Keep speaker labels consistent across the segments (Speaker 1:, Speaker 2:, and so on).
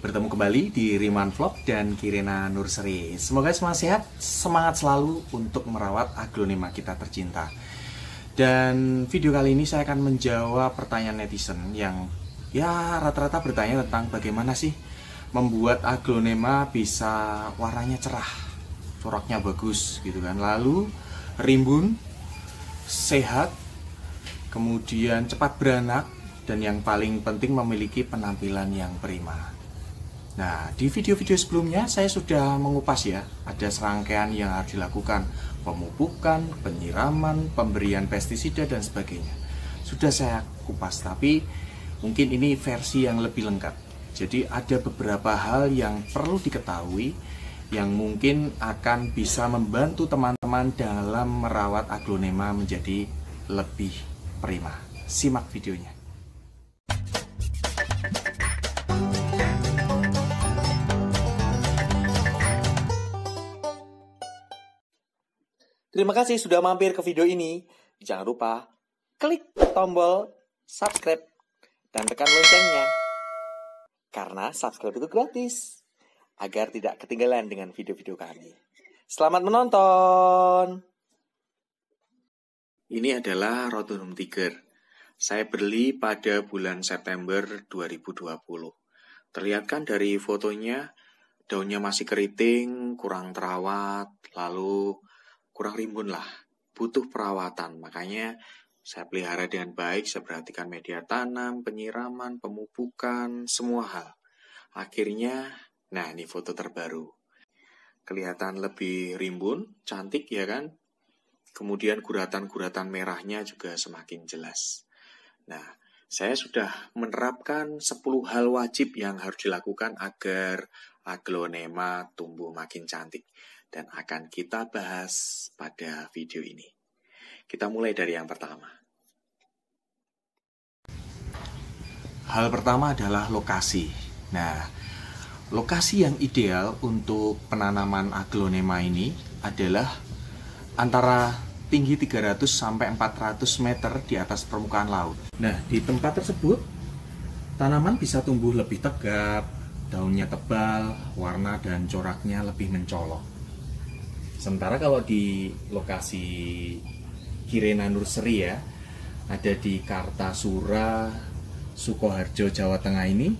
Speaker 1: Bertemu kembali di Riman Vlog dan Kirina Nursery. Semoga semua sehat, semangat selalu untuk merawat aglonema kita tercinta. Dan video kali ini saya akan menjawab pertanyaan netizen yang rata-rata bertanya tentang bagaimana sih membuat aglonema bisa warnanya cerah, coraknya bagus gitu kan. Lalu rimbun, sehat, kemudian cepat beranak, dan yang paling penting memiliki penampilan yang prima. Nah, di video-video sebelumnya saya sudah mengupas ya, ada serangkaian yang harus dilakukan, pemupukan, penyiraman, pemberian pestisida dan sebagainya. Sudah saya kupas, tapi mungkin ini versi yang lebih lengkap. Jadi ada beberapa hal yang perlu diketahui yang mungkin akan bisa membantu teman-teman dalam merawat aglonema menjadi lebih prima. Simak videonya. Terima kasih sudah mampir ke video ini. Jangan lupa klik tombol subscribe dan tekan loncengnya. Karena subscribe itu gratis, agar tidak ketinggalan dengan video-video kami. Selamat menonton! Ini adalah Rhododendron Tiger. Saya beli pada bulan September 2020. Terlihat kan dari fotonya, daunnya masih keriting, kurang terawat, lalu kurang rimbun lah. Butuh perawatan, makanya saya pelihara dengan baik, saya perhatikan media tanam, penyiraman, pemupukan, semua hal. Akhirnya, nah ini foto terbaru. Kelihatan lebih rimbun, cantik ya kan? Kemudian guratan-guratan merahnya juga semakin jelas. Nah, saya sudah menerapkan 10 hal wajib yang harus dilakukan agar aglonema tumbuh makin cantik. Dan akan kita bahas pada video ini. Kita mulai dari yang pertama. Hal pertama adalah lokasi. Nah, lokasi yang ideal untuk penanaman aglonema ini adalah antara tinggi 300 sampai 400 meter di atas permukaan laut. Nah, di tempat tersebut tanaman bisa tumbuh lebih tegap, daunnya tebal, warna dan coraknya lebih mencolok. Sementara kalau di lokasi Kirina Nursery ya, ada di Kartasura, Sukoharjo, Jawa Tengah ini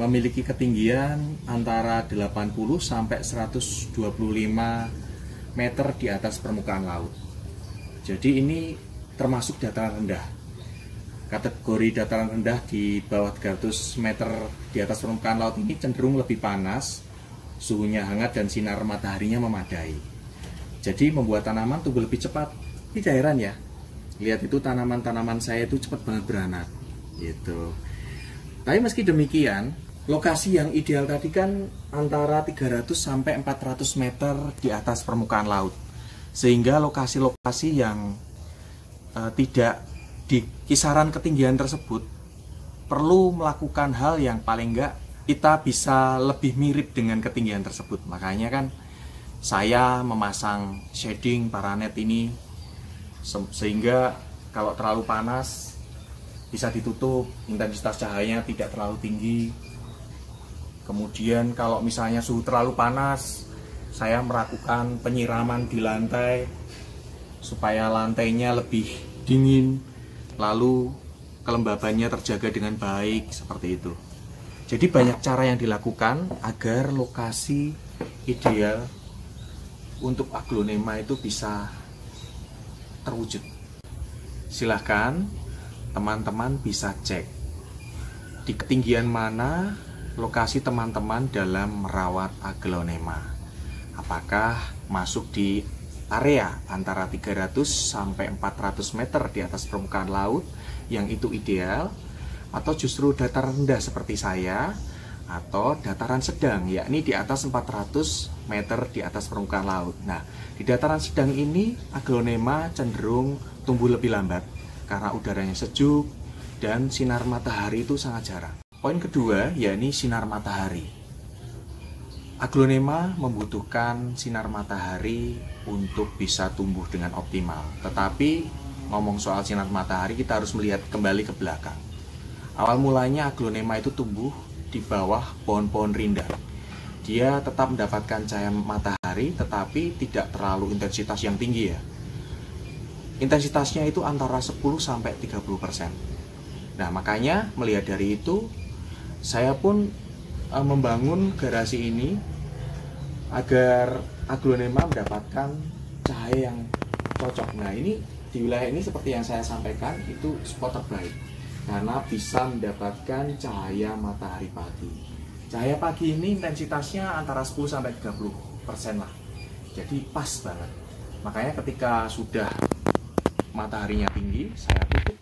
Speaker 1: memiliki ketinggian antara 80 sampai 125 meter di atas permukaan laut. Jadi ini termasuk dataran rendah. Kategori dataran rendah di bawah 300 meter di atas permukaan laut ini cenderung lebih panas, suhunya hangat dan sinar mataharinya memadai. Jadi membuat tanaman tumbuh lebih cepat. Tidak heran ya, lihat itu tanaman-tanaman saya itu cepat banget beranak gitu. Tapi meski demikian, lokasi yang ideal tadi kan antara 300 sampai 400 meter di atas permukaan laut. Sehingga lokasi-lokasi yang tidak di kisaran ketinggian tersebut perlu melakukan hal yang paling enggak kita bisa lebih mirip dengan ketinggian tersebut. Makanya kan saya memasang shading paranet ini sehingga kalau terlalu panas bisa ditutup, intensitas cahayanya tidak terlalu tinggi. Kemudian kalau misalnya suhu terlalu panas, saya melakukan penyiraman di lantai supaya lantainya lebih dingin, lalu kelembabannya terjaga dengan baik, seperti itu. Jadi banyak cara yang dilakukan agar lokasi ideal untuk aglonema itu bisa terwujud. Silahkan teman-teman bisa cek di ketinggian mana lokasi teman-teman dalam merawat aglonema. Apakah masuk di area antara 300 sampai 400 meter di atas permukaan laut yang itu ideal, atau justru dataran rendah seperti saya, atau dataran sedang yakni di atas 400 meter di atas permukaan laut. Nah, di dataran sedang ini aglonema cenderung tumbuh lebih lambat karena udaranya sejuk dan sinar matahari itu sangat jarang. Poin kedua yakni sinar matahari. Aglonema membutuhkan sinar matahari untuk bisa tumbuh dengan optimal. Tetapi ngomong soal sinar matahari kita harus melihat kembali ke belakang. Awal mulanya aglonema itu tumbuh di bawah pohon-pohon rindang. Dia tetap mendapatkan cahaya matahari, tetapi tidak terlalu intensitas yang tinggi ya. Intensitasnya itu antara 10-30%. Nah, makanya melihat dari itu, saya pun membangun garasi ini agar aglonema mendapatkan cahaya yang cocok. Nah, ini di wilayah ini seperti yang saya sampaikan, itu spot terbaik karena bisa mendapatkan cahaya matahari pagi. Cahaya pagi ini intensitasnya antara 10-30% lah. Jadi pas banget. Makanya ketika sudah mataharinya tinggi, saya tutup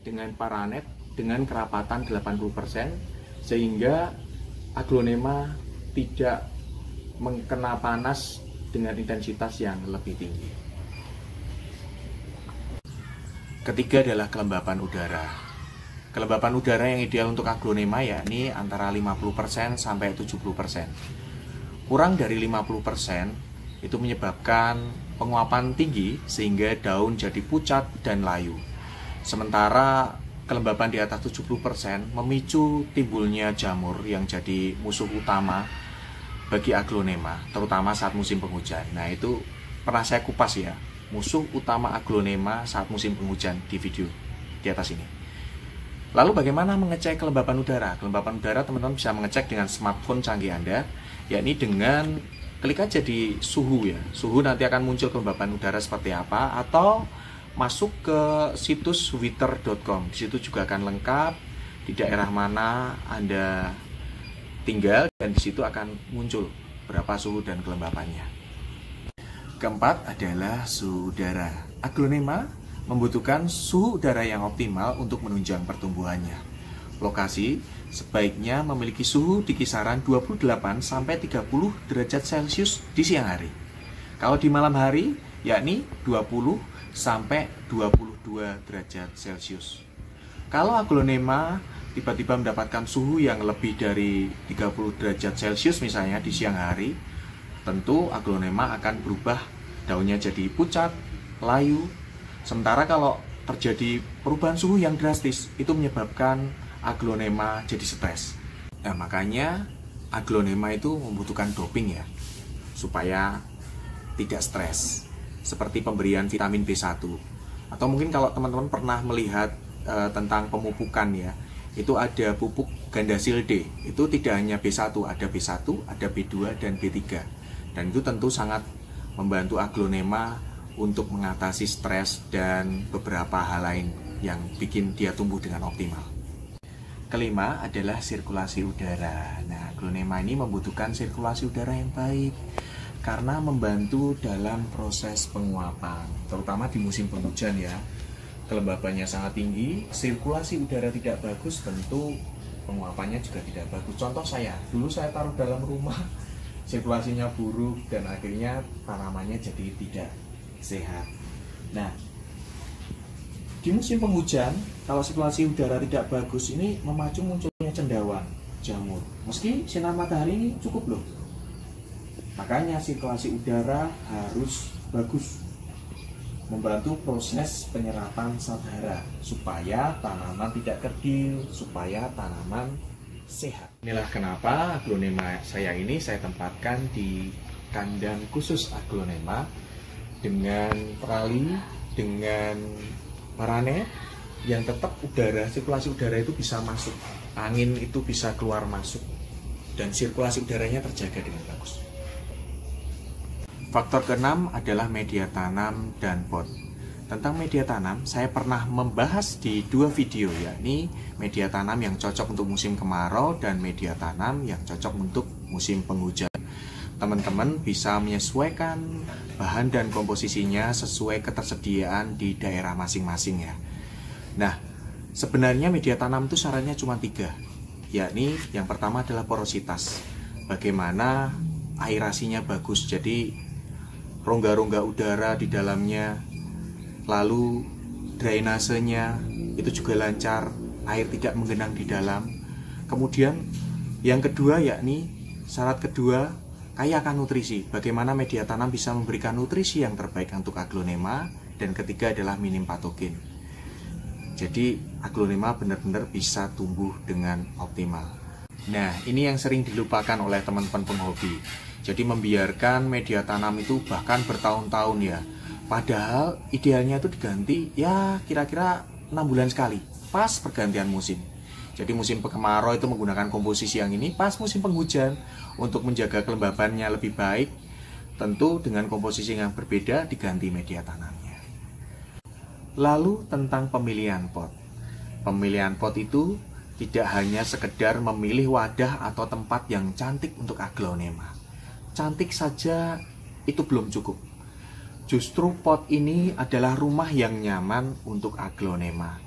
Speaker 1: dengan paranet dengan kerapatan 80% sehingga aglonema tidak mengkena panas dengan intensitas yang lebih tinggi. Ketiga adalah kelembapan udara. Kelembapan udara yang ideal untuk aglonema yakni antara 50% sampai 70%. Kurang dari 50% itu menyebabkan penguapan tinggi sehingga daun jadi pucat dan layu. Sementara kelembapan di atas 70% memicu timbulnya jamur yang jadi musuh utama bagi aglonema, terutama saat musim penghujan. Nah, itu pernah saya kupas ya, musuh utama aglonema saat musim penghujan di video di atas ini. Lalu bagaimana mengecek kelembapan udara? Kelembapan udara teman-teman bisa mengecek dengan smartphone canggih Anda, yakni dengan klik aja di suhu ya. Suhu nanti akan muncul kelembapan udara seperti apa, atau masuk ke situs weather.com. Di situ juga akan lengkap di daerah mana Anda tinggal dan di situ akan muncul berapa suhu dan kelembapannya. Keempat adalah suhu udara. Aglonema membutuhkan suhu udara yang optimal untuk menunjang pertumbuhannya. Lokasi sebaiknya memiliki suhu di kisaran 28-30 derajat Celcius di siang hari. Kalau di malam hari, yakni 20-22 derajat Celcius. Kalau aglonema tiba-tiba mendapatkan suhu yang lebih dari 30 derajat Celcius misalnya di siang hari, tentu aglonema akan berubah, daunnya jadi pucat, layu. Sementara kalau terjadi perubahan suhu yang drastis, itu menyebabkan aglonema jadi stres. Nah, makanya aglonema itu membutuhkan doping ya, supaya tidak stres. Seperti pemberian vitamin B1. Atau mungkin kalau teman-teman pernah melihat tentang pemupukan ya, itu ada pupuk gandasil D. Itu tidak hanya B1, ada B1, ada B2, dan B3. Dan itu tentu sangat membantu aglonema untuk mengatasi stres dan beberapa hal lain yang bikin dia tumbuh dengan optimal. Kelima adalah sirkulasi udara. Nah, aglonema ini membutuhkan sirkulasi udara yang baik karena membantu dalam proses penguapan, terutama di musim penghujan ya. Kelembabannya sangat tinggi, sirkulasi udara tidak bagus, tentu penguapannya juga tidak bagus. Contoh saya, dulu saya taruh dalam rumah, sirkulasinya buruk dan akhirnya tanamannya jadi tidak sehat. Nah, di musim penghujan, kalau sirkulasi udara tidak bagus, ini memacu munculnya cendawan, jamur. Meski sinar matahari ini cukup loh. Makanya sirkulasi udara harus bagus, membantu proses penyerapan zat hara supaya tanaman tidak kerdil, supaya tanaman sehat. Inilah kenapa aglonema saya ini saya tempatkan di kandang khusus aglonema dengan trali, dengan paranet yang tetap udara, sirkulasi udara itu bisa masuk, angin itu bisa keluar masuk, dan sirkulasi udaranya terjaga dengan bagus. Faktor keenam adalah media tanam dan pot. Tentang media tanam, saya pernah membahas di 2 video, yakni media tanam yang cocok untuk musim kemarau dan media tanam yang cocok untuk musim penghujan. Teman-teman bisa menyesuaikan bahan dan komposisinya sesuai ketersediaan di daerah masing-masing ya. Nah, sebenarnya media tanam itu syaratnya cuma 3, yakni yang pertama adalah porositas. Bagaimana aerasinya bagus, jadi rongga-rongga udara di dalamnya, lalu drainasenya itu juga lancar, air tidak menggenang di dalam. Kemudian yang kedua yakni syarat kedua, kaya akan nutrisi. Bagaimana media tanam bisa memberikan nutrisi yang terbaik untuk aglonema. Dan ketiga adalah minim patogen. Jadi aglonema benar-benar bisa tumbuh dengan optimal. Nah, ini yang sering dilupakan oleh teman-teman penghobi. Jadi membiarkan media tanam itu bahkan bertahun-tahun ya. Padahal idealnya itu diganti ya kira-kira 6 bulan sekali, pas pergantian musim. Jadi musim kemarau itu menggunakan komposisi yang ini, pas musim penghujan untuk menjaga kelembabannya lebih baik, tentu dengan komposisi yang berbeda diganti media tanamnya. Lalu tentang pemilihan pot. Pemilihan pot itu tidak hanya sekedar memilih wadah atau tempat yang cantik untuk aglonema. Cantik saja itu belum cukup. Justru pot ini adalah rumah yang nyaman untuk aglonema.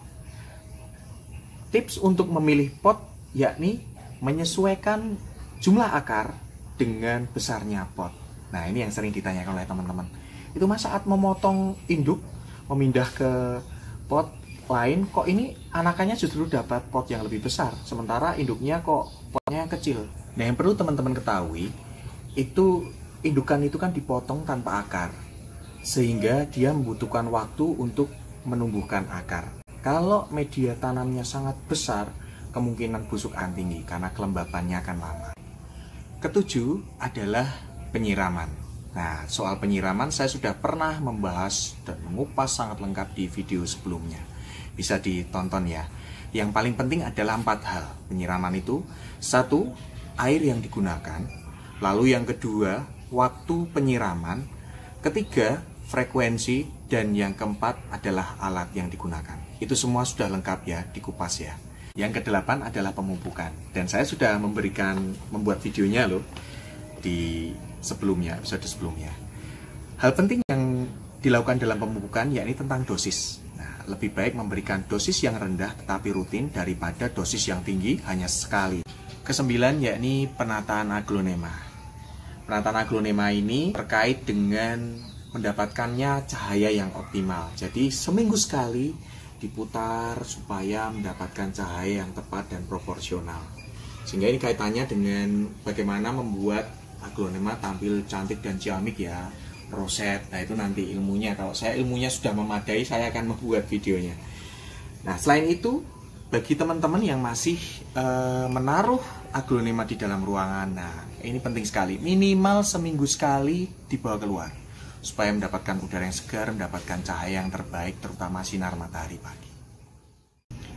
Speaker 1: Tips untuk memilih pot yakni menyesuaikan jumlah akar dengan besarnya pot. Nah, ini yang sering ditanyakan oleh teman-teman. Itu mas saat memotong induk, memindah ke pot lain, kok ini anakannya justru dapat pot yang lebih besar, sementara induknya kok potnya yang kecil. Nah, yang perlu teman-teman ketahui, itu indukan itu kan dipotong tanpa akar, sehingga dia membutuhkan waktu untuk menumbuhkan akar. Kalau media tanamnya sangat besar, kemungkinan busukan tinggi karena kelembabannya akan lama. Ketujuh adalah penyiraman. Nah, soal penyiraman saya sudah pernah membahas dan mengupas sangat lengkap di video sebelumnya. Bisa ditonton ya. Yang paling penting adalah 4 hal penyiraman itu. 1, air yang digunakan. Lalu yang kedua, waktu penyiraman. Ketiga, frekuensi. Dan yang keempat adalah alat yang digunakan. Itu semua sudah lengkap ya, dikupas ya. Yang kedelapan adalah pemupukan. Dan saya sudah membuat videonya loh di sebelumnya, episode sebelumnya. Hal penting yang dilakukan dalam pemupukan yakni tentang dosis. Nah, lebih baik memberikan dosis yang rendah tetapi rutin daripada dosis yang tinggi hanya sekali. Kesembilan yakni penataan aglonema. Penataan aglonema ini terkait dengan mendapatkannya cahaya yang optimal. Jadi seminggu sekali diputar supaya mendapatkan cahaya yang tepat dan proporsional. Sehingga ini kaitannya dengan bagaimana membuat aglonema tampil cantik dan ciamik ya. Roset, nah itu nanti ilmunya. Kalau saya ilmunya sudah memadai, saya akan membuat videonya. Nah, selain itu, bagi teman-teman yang masih menaruh aglonema di dalam ruangan, nah ini penting sekali. Minimal seminggu sekali dibawa keluar, supaya mendapatkan udara yang segar, mendapatkan cahaya yang terbaik, terutama sinar matahari pagi.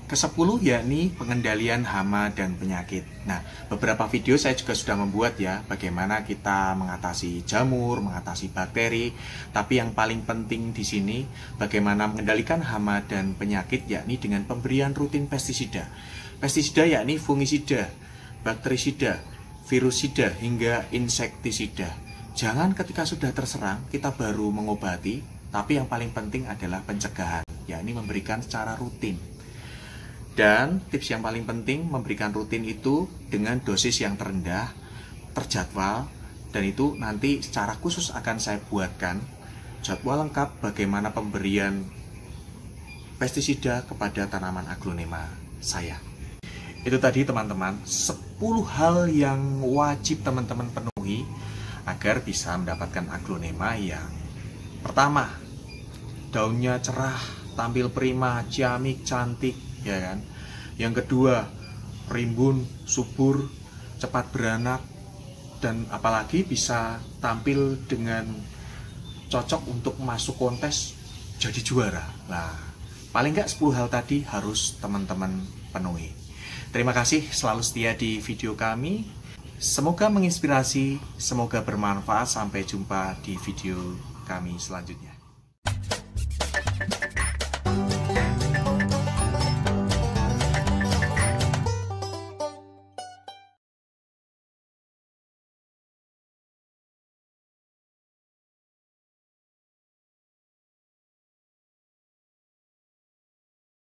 Speaker 1: Ke-10 yakni pengendalian hama dan penyakit. Nah, beberapa video saya juga sudah membuat ya, bagaimana kita mengatasi jamur, mengatasi bakteri. Tapi yang paling penting di sini, bagaimana mengendalikan hama dan penyakit, yakni dengan pemberian rutin pestisida. Pestisida yakni fungisida, bakterisida, virusida, hingga insektisida. Jangan ketika sudah terserang, kita baru mengobati, tapi yang paling penting adalah pencegahan, yakni memberikan secara rutin. Dan tips yang paling penting, memberikan rutin itu dengan dosis yang terendah, terjadwal, dan itu nanti secara khusus akan saya buatkan jadwal lengkap bagaimana pemberian pestisida kepada tanaman aglonema saya. Itu tadi teman-teman, 10 hal yang wajib teman-teman penuhi agar bisa mendapatkan aglonema yang pertama, daunnya cerah, tampil prima, ciamik, cantik, ya kan. Yang kedua, rimbun, subur, cepat beranak, dan apalagi bisa tampil dengan cocok untuk masuk kontes jadi juara. Nah, paling nggak 10 hal tadi harus teman-teman penuhi. Terima kasih selalu setia di video kami. Semoga menginspirasi, semoga bermanfaat. Sampai jumpa di video kami selanjutnya.